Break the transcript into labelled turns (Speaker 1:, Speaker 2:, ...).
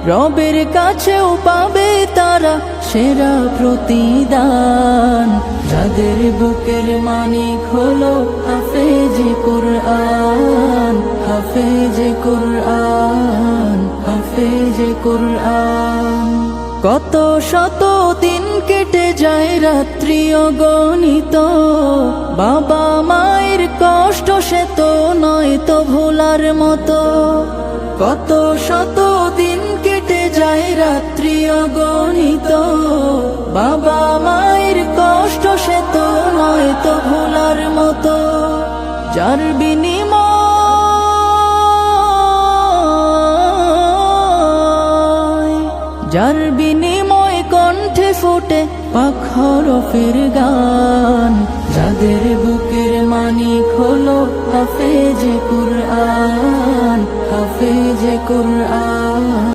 Speaker 1: রবের কাছেও পাবে তারা সেরা প্রতিদান। যাদের বুকের মানিক হলো হাফেজে কুরআন, হাফেজে কুরআন, হাফেজে কুরআন। কত শত দিন কেটে যায় রাত্রি অগণিত, বাবা মায়ের কষ্ট সে তো নয় তো ভোলার মতো। কত শত দিন কেটে যায় রাত্রি অগণিত, বাবা মায়ের কষ্ট সে তো নয় তো ভোলার মতো। যার বিনিময় কণ্ঠে ফোটে পাক হরফের গান। যাদের বুকের মানিক হলো হাফেজে কুরআন, হাফেজে কুরআন।